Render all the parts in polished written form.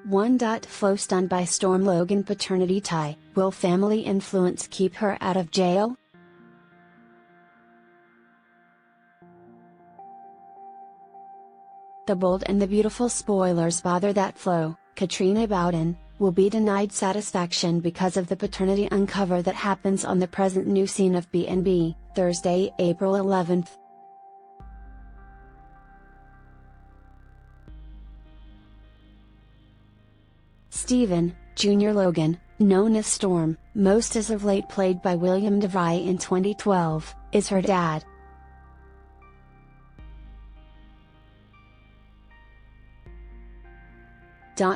1. Flo stunned by Storm Logan paternity tie, will family influence keep her out of jail? The Bold and the Beautiful spoilers bother that Flo, Katrina Bowden, will be denied satisfaction because of the paternity uncover that happens on the present new scene of B&B, Thursday, April 11th. Stephen, Jr. Logan, known as Storm, most as of late played by William DeVry in 2012, is her dad.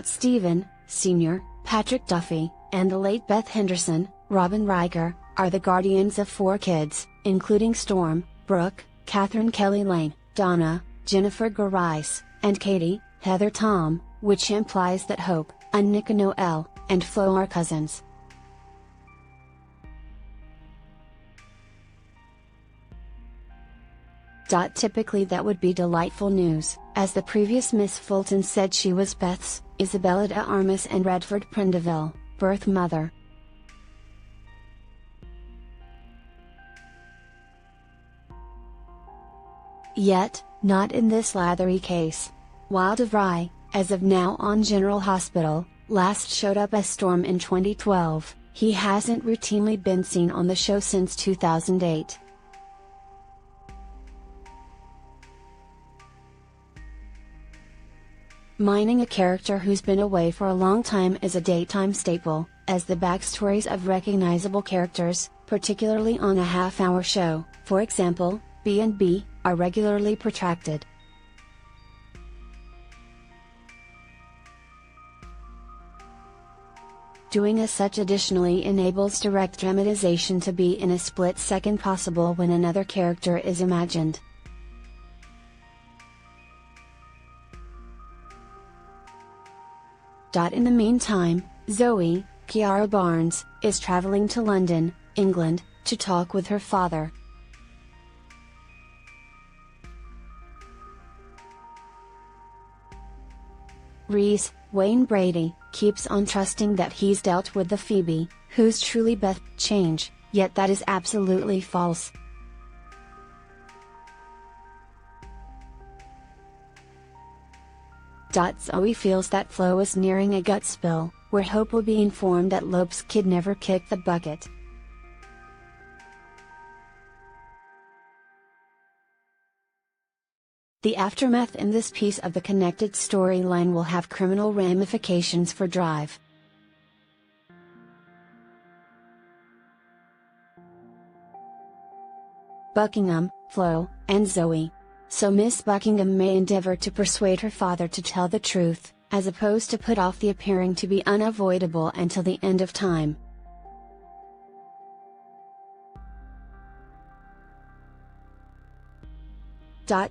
Stephen, Sr., Patrick Duffy, and the late Beth Henderson, Robin Riker, are the guardians of 4 kids, including Storm, Brooke, Catherine Kelly Lane, Donna, Jennifer Garise, and Katie, Heather Tom, which implies that Hope, Annika Noel, and Flo are cousins. Typically that would be delightful news, as the previous Miss Fulton said she was Beth's, Isabella de Armas and Redford Prindeville, birth mother. Yet, not in this lathery case. While DeVry, as of now on General Hospital, last showed up as Storm in 2012, he hasn't routinely been seen on the show since 2008. Mining a character who's been away for a long time is a daytime staple, as the backstories of recognizable characters, particularly on a half-hour show, for example, B&B, are regularly protracted. Doing as such additionally enables direct dramatization to be in a split second possible when another character is imagined. In the meantime, Zoe, Kiara Barnes, is traveling to London, England, to talk with her father. Reese, Wayne Brady, keeps on trusting that he's dealt with the Phoebe, who's truly Beth, change, yet that is absolutely false. Zoe feels that Flo is nearing a gut spill, where Hope will be informed that Lope's kid never kicked the bucket. The aftermath in this piece of the connected storyline will have criminal ramifications for Drive. Buckingham, Flo, and Zoe. So Miss Buckingham may endeavor to persuade her father to tell the truth, as opposed to put off the appearing to be unavoidable until the end of time.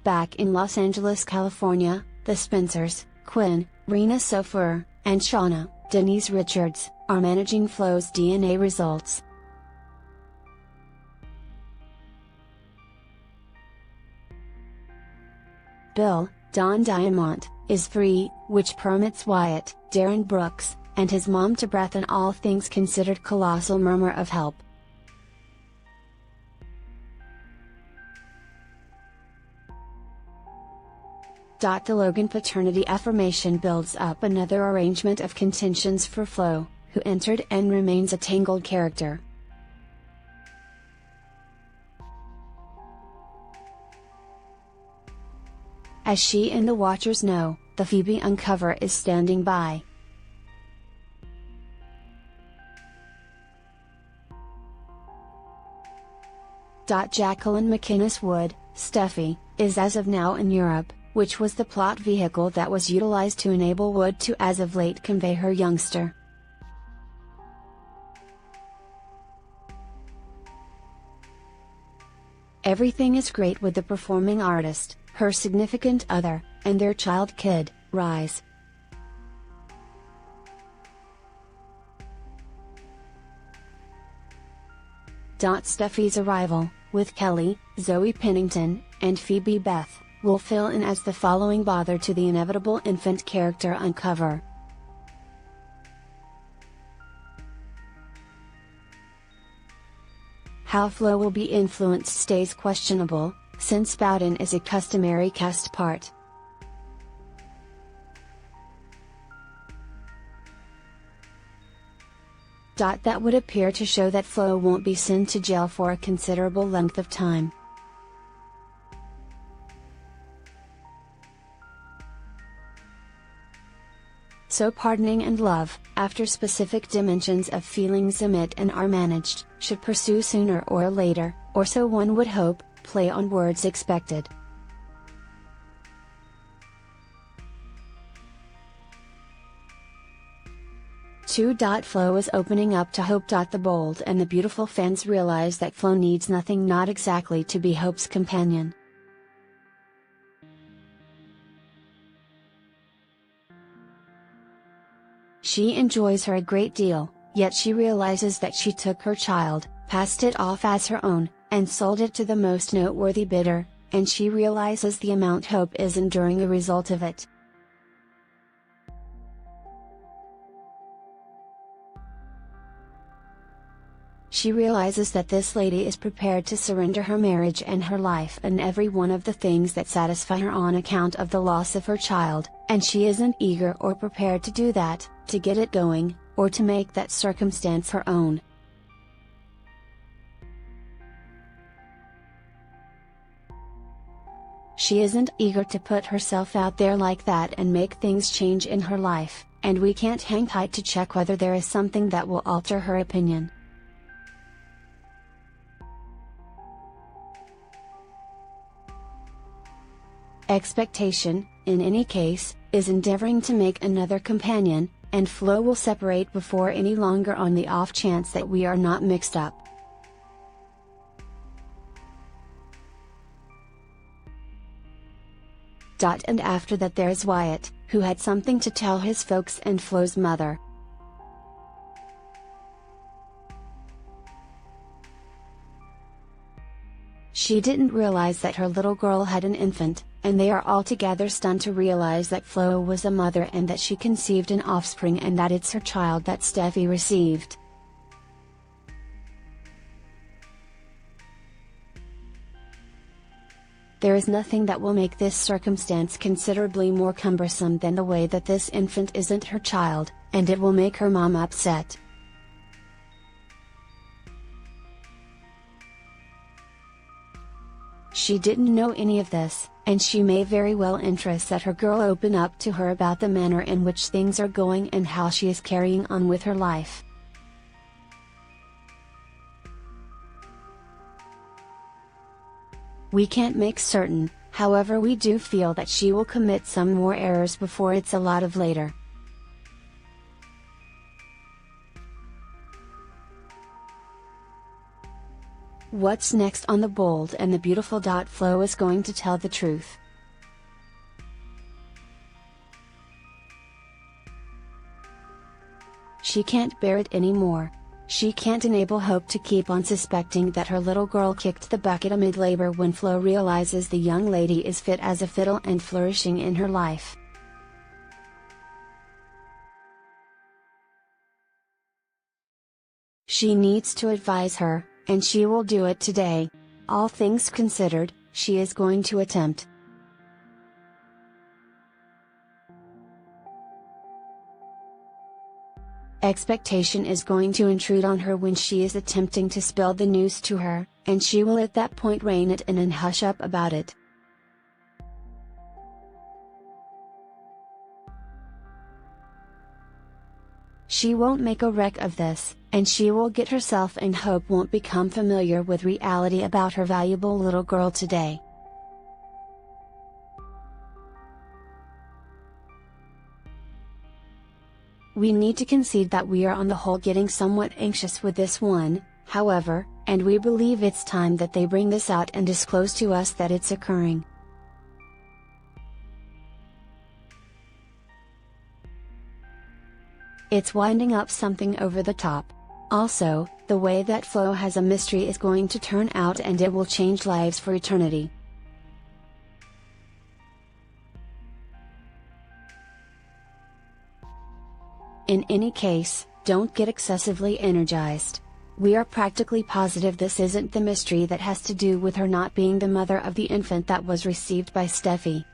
Back in Los Angeles, California, the Spencers, Quinn, Rena Sofer, and Shauna, Denise Richards, are managing Flo's DNA results. Bill, Don Diamont, is free, which permits Wyatt, Darren Brooks, and his mom to breath an all things considered colossal murmur of help. The Logan paternity affirmation builds up another arrangement of contentions for Flo, who entered and remains a tangled character. As she and the watchers know, the Phoebe uncover is standing by. Jacqueline McInnes Wood, Steffi, is as of now in Europe, which was the plot vehicle that was utilized to enable Wood to as of late convey her youngster. Everything is great with the performing artist, her significant other, and their child kid, Rise. Steffi's arrival, with Kelly, Zoe Pennington, and Phoebe Beth, will fill in as the following bother to the inevitable infant character uncover. How Flo will be influenced stays questionable, since Bowden is a customary cast part. That would appear to show that Flo won't be sent to jail for a considerable length of time. So pardoning and love, after specific dimensions of feelings emit and are managed, should pursue sooner or later, or so one would hope, play on words expected. Flo is opening up to Hope. The bold and the beautiful fans realize that Flo needs nothing, not exactly to be Hope's companion. She enjoys her a great deal, yet she realizes that she took her child, passed it off as her own, and sold it to the most noteworthy bidder, and she realizes the amount Hope is enduring a result of it. She realizes that this lady is prepared to surrender her marriage and her life and every one of the things that satisfy her on account of the loss of her child, and she isn't eager or prepared to do that, to get it going, or to make that circumstance her own. She isn't eager to put herself out there like that and make things change in her life, and we can't hang tight to check whether there is something that will alter her opinion. Expectation, in any case, is endeavoring to make another companion, and Flo will separate before any longer on the off chance that we are not mixed up. And after that there's Wyatt, who had something to tell his folks and Flo's mother. She didn't realize that her little girl had an infant, and they are altogether stunned to realize that Flo was a mother and that she conceived an offspring and that it's her child that Steffi received. There is nothing that will make this circumstance considerably more cumbersome than the way that this infant isn't her child, and it will make her mom upset. She didn't know any of this, and she may very well interest that her girl open up to her about the manner in which things are going and how she is carrying on with her life. We can't make certain, however we do feel that she will commit some more errors before it's a lot of later. What's next on The Bold and the Beautiful? Flo is going to tell the truth. She can't bear it anymore. She can't enable Hope to keep on suspecting that her little girl kicked the bucket amid labor when Flo realizes the young lady is fit as a fiddle and flourishing in her life. She needs to advise her, and she will do it today. All things considered, she is going to attempt. Expectation is going to intrude on her when she is attempting to spill the news to her, and she will at that point rein it in and hush up about it. She won't make a wreck of this, and she will get herself and Hope won't become familiar with reality about her valuable little girl today. We need to concede that we are on the whole getting somewhat anxious with this one, however, and we believe it's time that they bring this out and disclose to us that it's occurring. It's winding up something over the top. Also, the way that Flo has a mystery is going to turn out, and it will change lives for eternity. In any case, don't get excessively energized. We are practically positive this isn't the mystery that has to do with her not being the mother of the infant that was received by Steffi.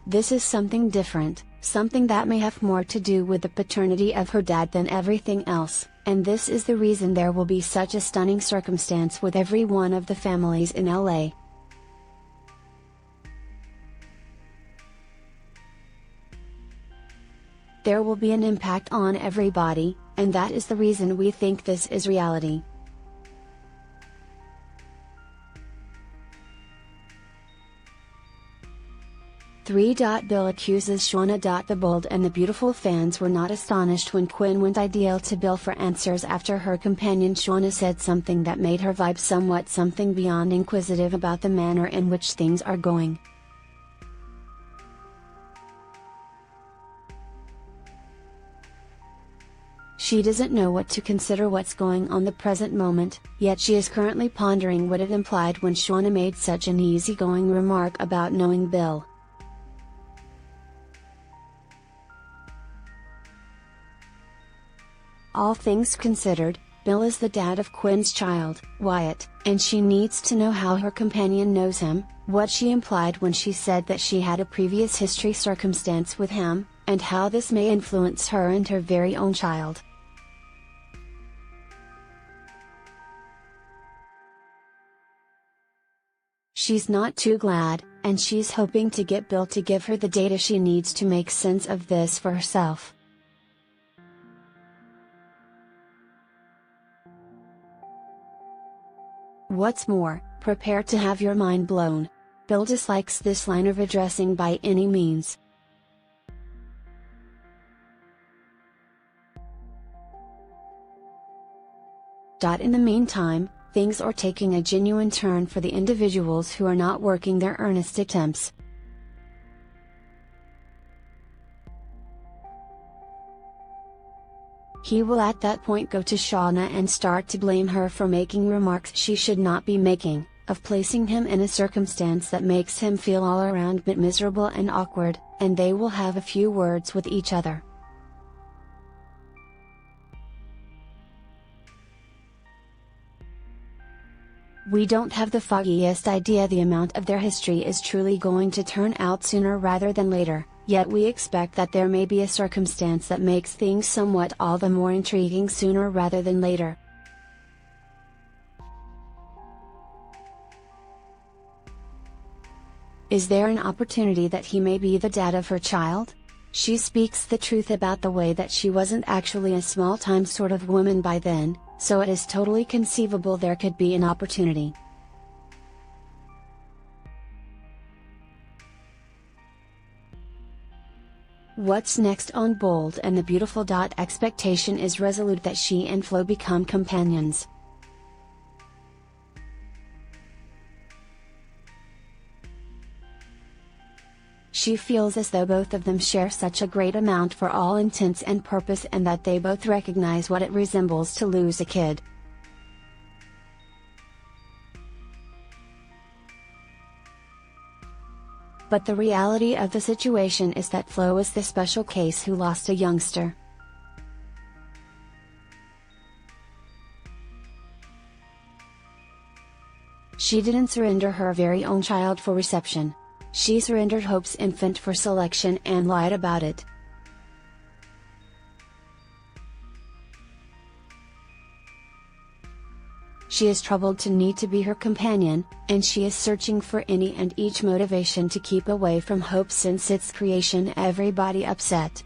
This is something different, something that may have more to do with the paternity of her dad than everything else, and this is the reason there will be such a stunning circumstance with every one of the families in LA. There will be an impact on everybody, and that is the reason we think this is reality. Bill accuses Shauna. The Bold and the Beautiful fans were not astonished when Quinn went IDL to Bill for answers after her companion Shauna said something that made her vibe something beyond inquisitive about the manner in which things are going. She doesn't know what to consider what's going on the present moment, yet she is currently pondering what it implied when Shauna made such an easygoing remark about knowing Bill. All things considered, Bill is the dad of Quinn's child, Wyatt, and she needs to know how her companion knows him, what she implied when she said that she had a previous history circumstance with him, and how this may influence her and her very own child. She's not too glad, and she's hoping to get Bill to give her the data she needs to make sense of this for herself. What's more, prepare to have your mind blown. Bill dislikes this line of addressing by any means. In the meantime, things are taking a genuine turn for the individuals who are not working their earnest attempts. He will at that point go to Shauna and start to blame her for making remarks she should not be making, of placing him in a circumstance that makes him feel all around but miserable and awkward, and they will have a few words with each other. We don't have the foggiest idea the amount of their history is truly going to turn out sooner rather than later, yet we expect that there may be a circumstance that makes things somewhat all the more intriguing sooner rather than later. Is there an opportunity that he may be the dad of her child? She speaks the truth about the way that she wasn't actually a small-time sort of woman by then, so it is totally conceivable there could be an opportunity. What's next on Bold and the Beautiful? Expectation is resolute that she and Flo become companions. She feels as though both of them share such a great amount for all intents and purpose, and that they both recognize what it resembles to lose a kid. But the reality of the situation is that Flo is the special case who lost a youngster. She didn't surrender her very own child for reception. She surrendered Hope's infant for selection and lied about it. She is troubled to need to be her companion, and she is searching for any and each motivation to keep away from Hope since its creation everybody upset.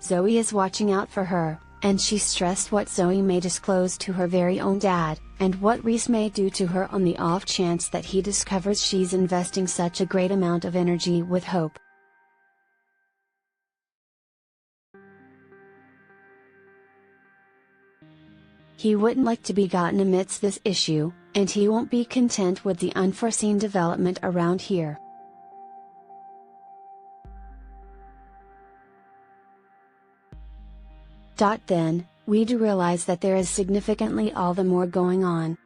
Zoe is watching out for her, and she's stressed what Zoe may disclose to her very own dad, and what Reese may do to her on the off chance that he discovers she's investing such a great amount of energy with Hope. He wouldn't like to be gotten amidst this issue, and he won't be content with the unforeseen development around here. Then, we do realize that there is significantly all the more going on.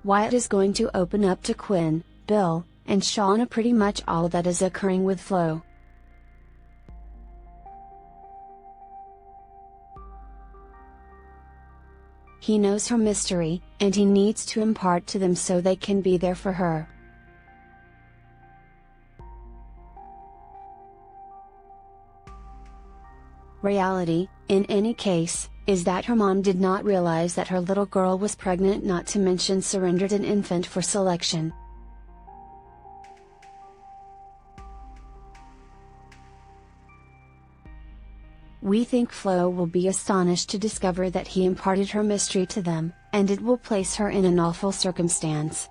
Wyatt is going to open up to Quinn, Bill, and Shauna pretty much all that is occurring with Flo. He knows her mystery, and he needs to impart to them so they can be there for her. Reality, in any case, is that her mom did not realize that her little girl was pregnant, not to mention surrendered an infant for selection. We think Flo will be astonished to discover that he imparted her mystery to them, and it will place her in an awful circumstance.